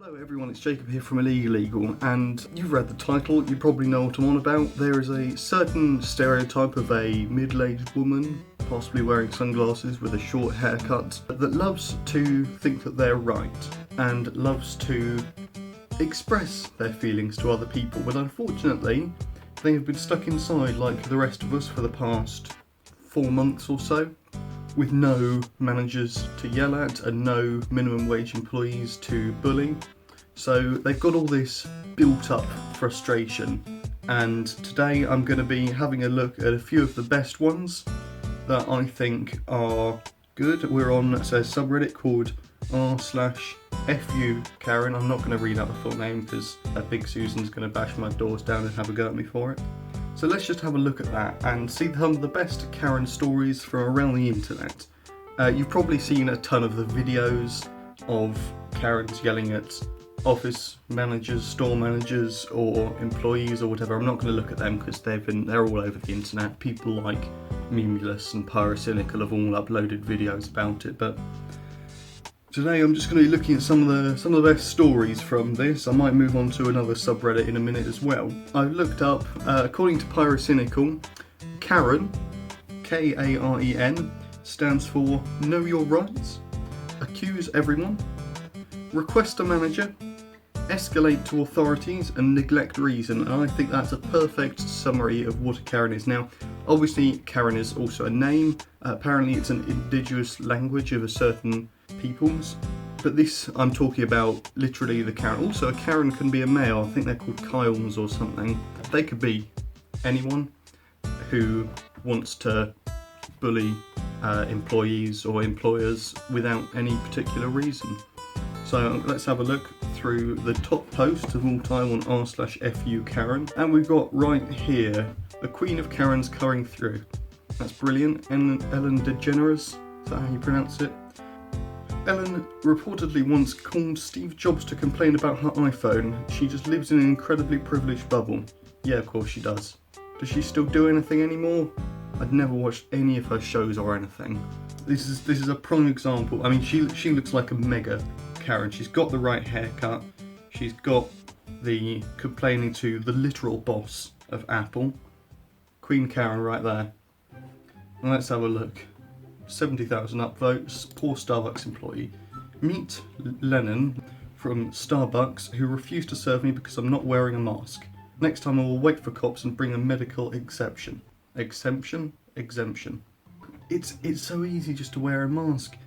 Hello everyone, it's Jacob here from Illegal, and you've read the title, you probably know what I'm on about. There is a certain stereotype of a middle-aged woman, possibly wearing sunglasses with a short haircut, that loves to think that they're right, and loves to express their feelings to other people, but unfortunately they have been stuck inside like the rest of us for the past 4 months or so, with no managers to yell at and no minimum wage employees to bully. So they've got all this built up frustration, and today I'm going to be having a look at a few of the best ones that I think are good. We're on a subreddit called r/fu Karen. I'm not going to read out the full name because Big Susan's going to bash my doors down and have a go at me for it. So let's just have a look at that and see some of the best Karen stories from around the internet. You've probably seen a ton of the videos of Karens yelling at office managers, store managers or employees or whatever. I'm not going to look at them because they're all over the internet. People like Memulous and Pyrocynical have all uploaded videos about it, but today I'm just going to be looking at some of the best stories from this. I might move on to another subreddit in a minute as well. I've looked up, according to Pyrocynical, Karen, K-A-R-E-N, stands for Know Your Rights, Accuse Everyone, Request a Manager, Escalate to Authorities, and Neglect Reason. And I think that's a perfect summary of what a Karen is. Now, obviously Karen is also a name. Apparently it's an indigenous language of a certain peoples, but this I'm talking about literally the Karen. Also, a Karen can be a male. I think they're called Kyles or something. They could be anyone who wants to bully employees or employers without any particular reason. So let's have a look through the top posts of all time on r/fu Karen, and we've got right here the Queen of Karens coming through. That's brilliant. Ellen DeGeneres, is that how you pronounce it? Ellen reportedly once called Steve Jobs to complain about her iPhone. She just lives in an incredibly privileged bubble. Yeah, of course she does. Does she still do anything anymore? I'd never watched any of her shows or anything. This is a prime example. I mean, she looks like a mega Karen. She's got the right haircut. She's got the complaining to the literal boss of Apple. Queen Karen right there. And let's have a look. 70,000 upvotes, poor Starbucks employee. Meet Lennon from Starbucks, who refused to serve me because I'm not wearing a mask. Next time I will wait for cops and bring a medical exception. Exemption? It's so easy just to wear a mask.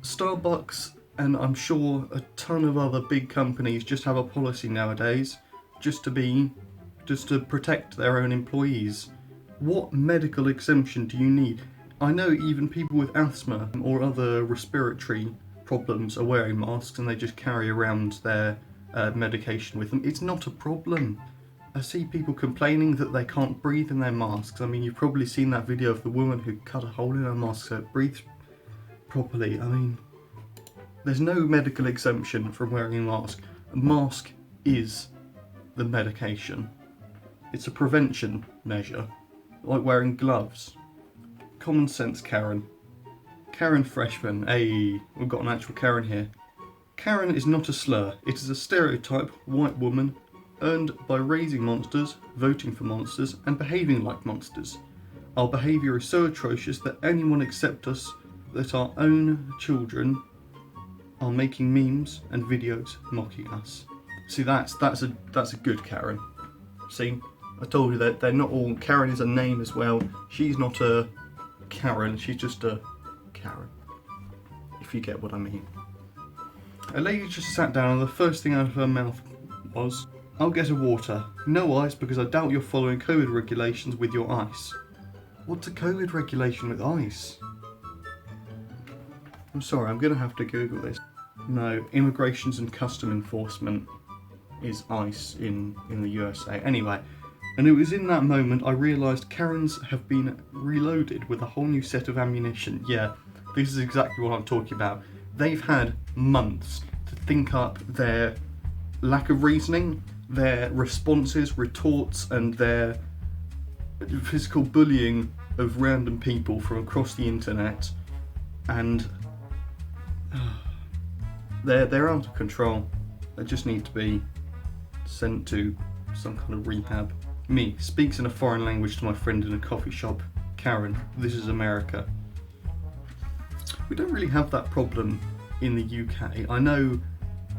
Starbucks, and I'm sure a ton of other big companies, just have a policy nowadays just to protect their own employees. What medical exemption do you need? I know even people with asthma or other respiratory problems are wearing masks and they just carry around their medication with them. It's not a problem. I see people complaining that they can't breathe in their masks. I mean, you've probably seen that video of the woman who cut a hole in her mask so it breathes properly. I mean, there's no medical exemption from wearing a mask. A mask is the medication. It's a prevention measure, like wearing gloves. Common sense Karen. Karen Freshman. Hey, we've got an actual Karen here. Karen is not a slur. It is a stereotype white woman earned by raising monsters, voting for monsters, and behaving like monsters. Our behaviour is so atrocious that anyone except us, that our own children, are making memes and videos mocking us. See, that's a good Karen. See, I told you that they're not all. Karen is a name as well. She's not a Karen, she's just a Karen, if you get what I mean. A lady just sat down and the first thing out of her mouth was, "I'll get a water. No ice because I doubt you're following COVID regulations with your ice." What's a COVID regulation with ice? I'm sorry, I'm going to have to Google this. No, Immigrations and Custom Enforcement is ICE in the USA. Anyway. And it was in that moment I realised Karens have been reloaded with a whole new set of ammunition. Yeah, this is exactly what I'm talking about. They've had months to think up their lack of reasoning, their responses, retorts, and their physical bullying of random people from across the internet, and they're out of control. They just need to be sent to some kind of rehab. Me speaks in a foreign language to my friend in a coffee shop. Karen, this is America. We don't really have that problem in the UK. I know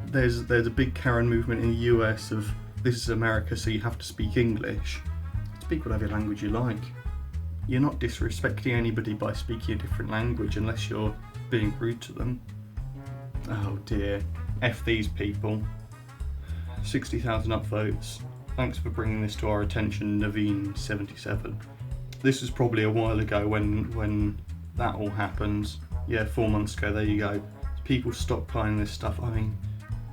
there's a big Karen movement in the US of this is America, so you have to speak English. Speak whatever language you like. You're not disrespecting anybody by speaking a different language unless you're being rude to them. Oh dear, F these people. 60,000 upvotes. Thanks for bringing this to our attention, Naveen77. This was probably a while ago when that all happened. Yeah, 4 months ago, there you go. People stockpiling this stuff. I mean,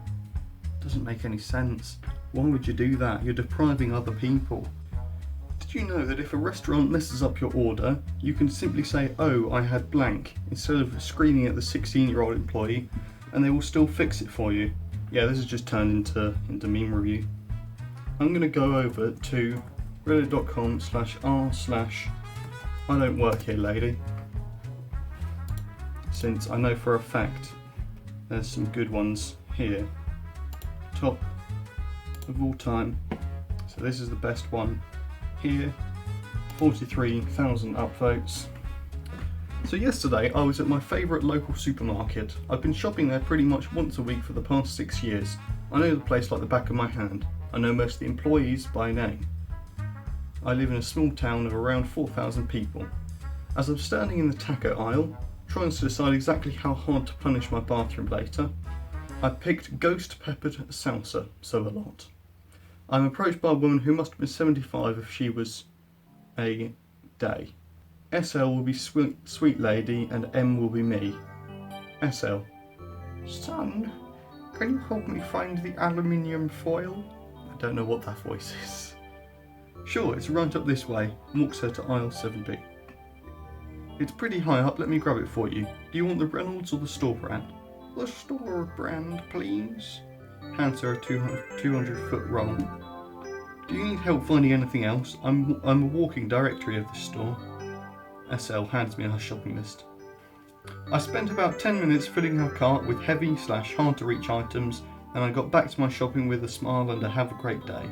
it doesn't make any sense. Why would you do that? You're depriving other people. Did you know that if a restaurant messes up your order, you can simply say, oh, I had blank, instead of screaming at the 16-year-old employee, and they will still fix it for you? Yeah, this has just turned into meme review. I'm going to go over to reddit.com/r/I don't work here lady, since I know for a fact there's some good ones here. Top of all time. So this is the best one here. 43,000 upvotes. So yesterday I was at my favourite local supermarket. I've been shopping there pretty much once a week for the past 6 years. I know the place like the back of my hand. I know most of the employees by name. I live in a small town of around 4,000 people. As I'm standing in the taco aisle, trying to decide exactly how hard to punish my bathroom later, I picked ghost peppered salsa, so a lot. I'm approached by a woman who must have been 75 if she was a day. SL will be sweet lady and M will be me. SL. Son, can you help me find the aluminium foil? I don't know what that voice is. Sure, it's right up this way. Walks her to aisle 7B. It's pretty high up, let me grab it for you. Do you want the Reynolds or the store brand? The store brand, please. Hands her a 200-foot roll. Do you need help finding anything else? I'm a walking directory of this store. SL hands me her shopping list. I spent about 10 minutes filling her cart with heavy/hard to reach items, and I got back to my shopping with a smile and a have a great day.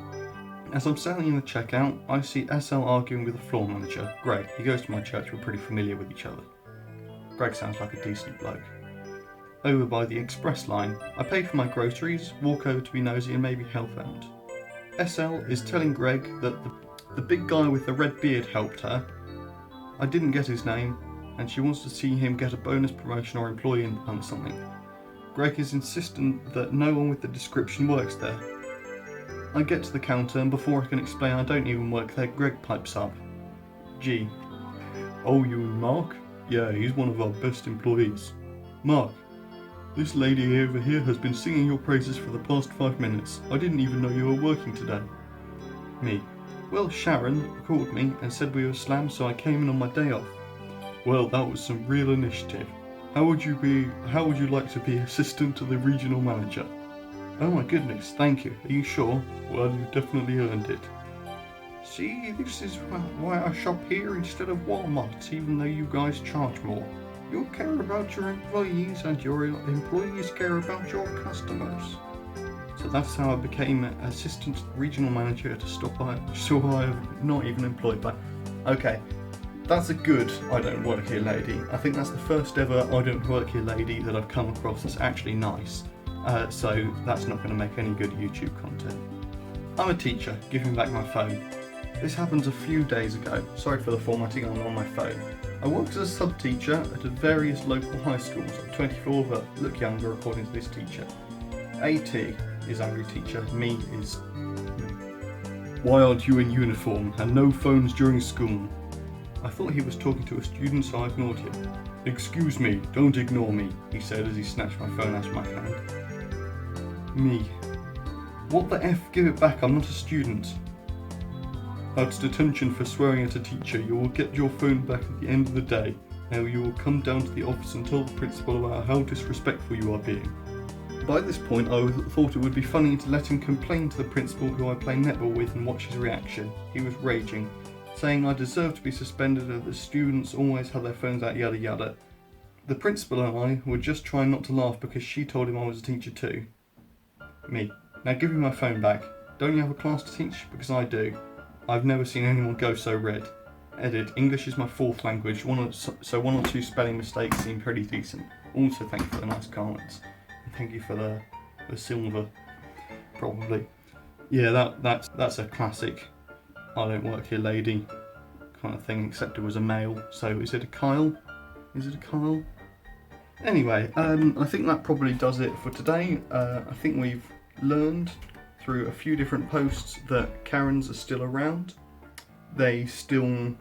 As I'm standing in the checkout, I see SL arguing with the floor manager, Greg. He goes to my church, we're pretty familiar with each other. Greg sounds like a decent bloke. Over by the express line, I pay for my groceries, walk over to be nosy and maybe help out. SL is telling Greg that the big guy with the red beard helped her. I didn't get his name, and she wants to see him get a bonus promotion or employee income or something. Greg is insistent that no one with the description works there. I get to the counter, and before I can explain I don't even work there, Greg pipes up. G. Oh, you and Mark? Yeah, he's one of our best employees. Mark, this lady over here has been singing your praises for the past 5 minutes. I didn't even know you were working today. Me. Well, Sharon called me and said we were slammed, so I came in on my day off. Well, that was some real initiative. How would you like to be assistant to the regional manager? Oh my goodness, thank you. Are you sure? Well, you definitely earned it. See, this is why I shop here instead of Walmart, even though you guys charge more. You care about your employees and your employees care about your customers. So that's how I became assistant regional manager to stop by, so I'm not even employed by. Okay, that's a good I don't work here lady. I think that's the first ever I don't work here lady that I've come across that's actually nice. So that's not going to make any good YouTube content. I'm a teacher, giving back my phone. This happened a few days ago. Sorry for the formatting on my phone. I worked as a sub-teacher at various local high schools. I'm 24 but look younger according to this teacher. AT is angry teacher, me is... Why aren't you in uniform and no phones during school? I thought he was talking to a student, so I ignored him. Excuse me, don't ignore me, he said as he snatched my phone out of my hand. Me. What the F? Give it back, I'm not a student. That's detention for swearing at a teacher. You will get your phone back at the end of the day. Now you will come down to the office and tell the principal about how disrespectful you are being. By this point I thought it would be funny to let him complain to the principal who I play netball with and watch his reaction. He was raging, saying I deserved to be suspended and that students always had their phones out yada yada. The principal and I were just trying not to laugh because she told him I was a teacher too. Me. Now give me my phone back. Don't you have a class to teach? Because I do. I've never seen anyone go so red. Edit. English is my fourth language, so one or two spelling mistakes seem pretty decent. Also, thank you for the nice comments. And thank you for the silver, probably. Yeah, that's a classic I don't work here lady kind of thing, except it was a male. So is it a Kyle? Is it a Kyle? Anyway, I think that probably does it for today. I think we've learned through a few different posts that Karens are still around. They still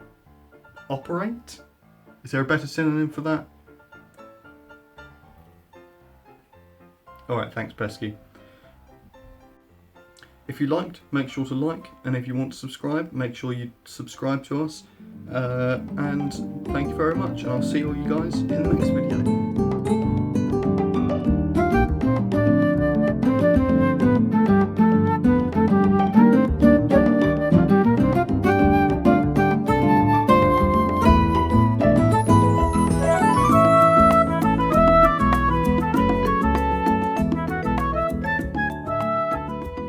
operate. Is there a better synonym for that? Alright, thanks Pesky. If you liked, make sure to like, and if you want to subscribe, make sure you subscribe to us. And thank you very much, and I'll see all you guys in the next video.